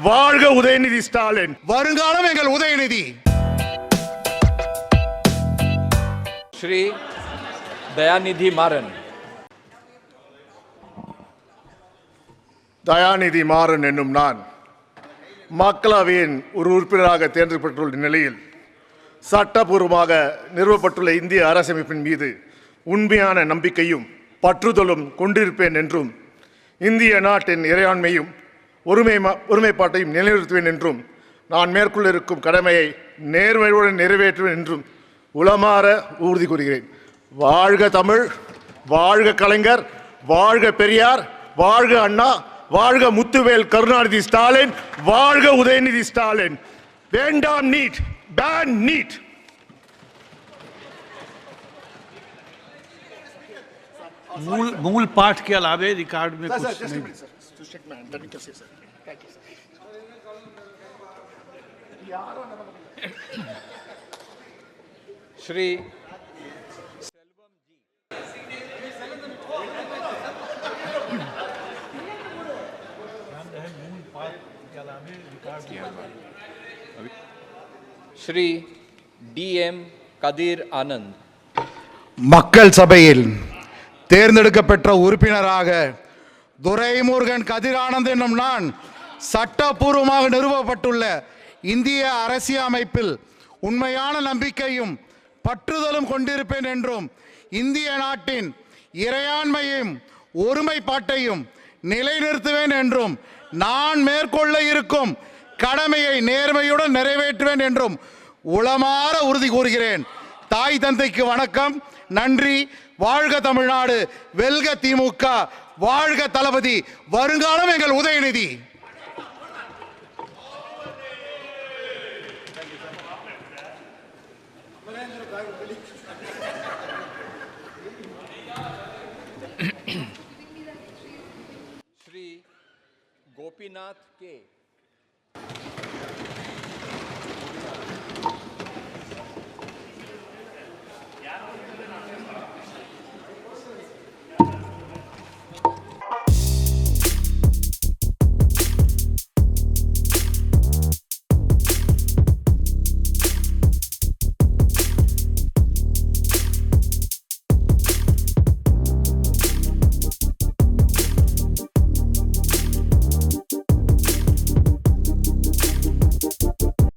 வாழ்க உதயநிதி ஸ்டாலின். வருங்காலம் எங்கள் உதயநிதி. ஸ்ரீ தயாநிதி மாறன். தயாநிதி மாறன் என்னும் நான் மக்களவையின் ஒரு உறுப்பினராக தேர்ந்தெடுக்கப்பட்டுள்ள நிலையில் சட்டபூர்வமாக நிறுவப்பட்டுள்ள இந்திய அரசமைப்பின் மீது உண்மையான நம்பிக்கையும் பற்றுதலும் கொண்டிருப்பேன் என்றும் இந்திய நாட்டின் இறையாண்மையும் ஒருமைப்பாட்டையும் நிலைநிறுத்துவேன் என்றும் நான் மேற்கொள்ள இருக்கும் கடமையை நேர்மையுடன் நிறைவேற்றுவேன் என்றும் உளமாற உறுதி கூறுகிறேன். வாழ்க தமிழ், வாழ்க கலைஞர், வாழ்க பெரியார், வாழ்க அண்ணா, வாழ்க முத்துவேல் கருணாநிதி ஸ்டாலின், வாழ்க உதயநிதி ஸ்டாலின். வேண்டாம் நீட், பேன் நீட். मूल पाठ के अलावे रिकॉर्ड में कुछ नहीं। श्री श्री DM கதிர் ஆனந்த். மக்கள் சபையில் தேர்ந்தெடுக்கப்பட்ட உறுப்பினராக துரைமுருகன் கதிர் ஆனந்த் என்னும் நான் சட்டபூர்வமாக நிறுவப்பட்டுள்ள இந்திய அரசியலமைப்பில் உண்மையான நம்பிக்கையும் பற்றுதலும் கொண்டிருப்பேன் என்றும் இந்திய நாட்டின் இறையாண்மையும் ஒருமைப்பாட்டையும் நிலைநிறுத்துவேன் என்றும் நான் மேற்கொள்ள இருக்கும் கடமையை நேர்மையுடன் நிறைவேற்றுவேன் என்றும் உளமாற உறுதி கூறுகிறேன். தாய் தந்தைக்கு வணக்கம், நன்றி. வாழ்க தமிழ்நாடு, வெல்க திமுக, வாழ்க தளபதி, வருங்காலம் எங்கள் உதயநிதி. श्री गोपीनाथ के.